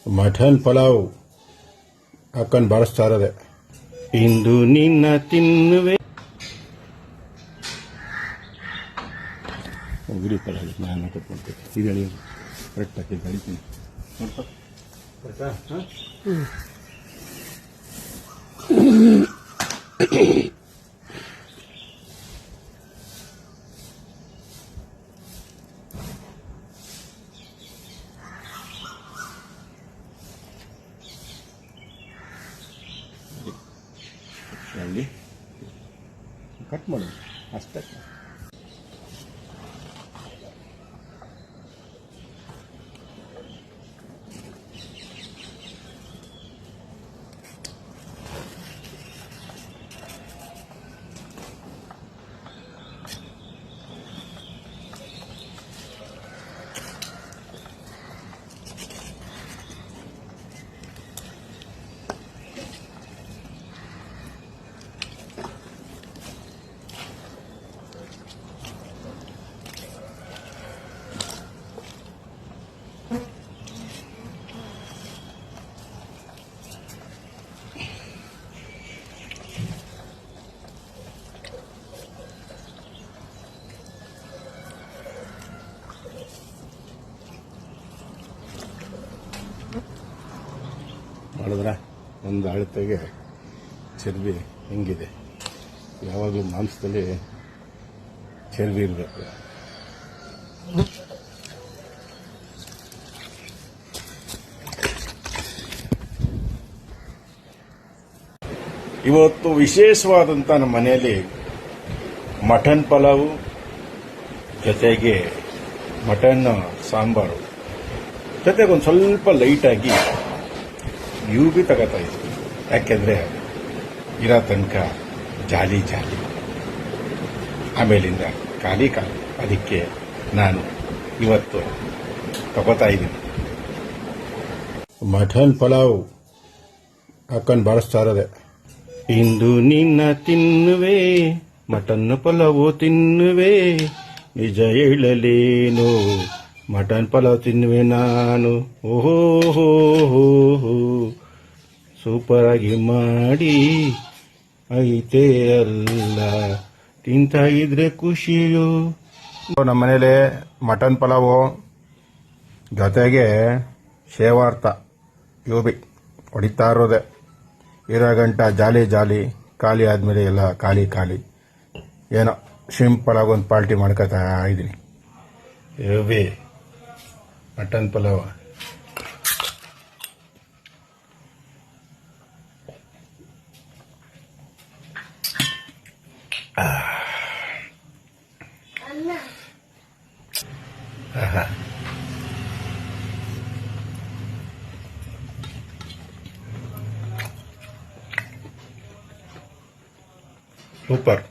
Mutton pulao ಹಾಕೊಂಡು ಬಾರಿಸ್ತಾ ಇರೋದೆ. ಇಂದು ನಿನ್ನ ತಿನ್ನುವೆ ವಿಡಿಯೋ ಕಾಲ್ ಹೇಳಿ ನಾನು ಕೊಟ್ಕೊಳ್ತೀನಿ. ಇದು ಹೇಳಿ ಕರೆಕ್ಟ್ ಹಾಕಿ ಕಳಿತೀನಿ ನೋಡ್ತಾ ಕರೆಕ್ಟಾ. ಅಲ್ಲಿ ಕಟ್ ಮಾಡೋದು ಅಷ್ಟೇ. ಮಾಡಿದ್ರೆ ಒಂದು ಅಳತೆಗೆ ಚರ್ಬಿ ಹೆಂಗಿದೆ. ಯಾವಾಗಲೂ ಮಾಂಸದಲ್ಲಿ ಚರ್ಬಿ ಇರಬೇಕು. ಇವತ್ತು ವಿಶೇಷವಾದಂಥ ನಮ್ಮ ಮನೆಯಲ್ಲಿ ಮಟನ್ ಪಲಾವು ಜೊತೆಗೆ ಮಟನ್ ಸಾಂಬಾರು ಜೊತೆಗೆ ಒಂದು ಸ್ವಲ್ಪ ಲೈಟಾಗಿ ಇವು ಭೀ ತಗೋತಾ ಇದ್ವಿ. ಯಾಕೆಂದರೆ ಇರೋ ತನಕ ಜಾಲಿ ಆಮೇಲಿಂದ ಖಾಲಿ. ಅದಕ್ಕೆ ನಾನು ಇವತ್ತು ತಗೋತಾ ಇದ್ದೀನಿ. ಮಟನ್ ಪಲಾವ್ ಹಾಕೊಂಡು ಬಾರಿಸ್ತಾ ಇರೋದೆ. ಇಂದು ನಿನ್ನ ತಿನ್ನುವೆ ಮಟನ್ ಪಲಾವು ತಿನ್ನುವೆ, ನಿಜ ಹೇಳಲೇನು ಮಟನ್ ಪಲಾವ್ ತಿನ್ನುವೆ ನಾನು. ಓಹೋ ಹೋ ಹೋ ಹೋ ಸೂಪರ್ ಆಗಿ ಮಾಡಿ ಐತೆ ಅಲ್ಲ, ತಿಂತ ಇದ್ರೆ ಖುಷಿಯು. ನಮ್ಮ ಮನೇಲಿ ಮಟನ್ ಪಲಾವು ಜೊತೆಗೆ ಶೇವಾರ್ಥ ಇವು ಭೀ ಹೊಡಿತಾ ಇರೋದೆ. ಇರೋ ಗಂಟ ಜಾಲಿ ಖಾಲಿ ಆದಮೇಲೆ ಎಲ್ಲ ಖಾಲಿ ಏನೋ ಸಿಂಪಲ್ ಆಗಿ ಒಂದು ಪಾರ್ಟಿ ಮಾಡ್ಕೊತಾ ಇದ್ದೀನಿ. ಇವು ಭೀ ಮಟನ್ ಪಲಾವ್ ಸೂಪರ್.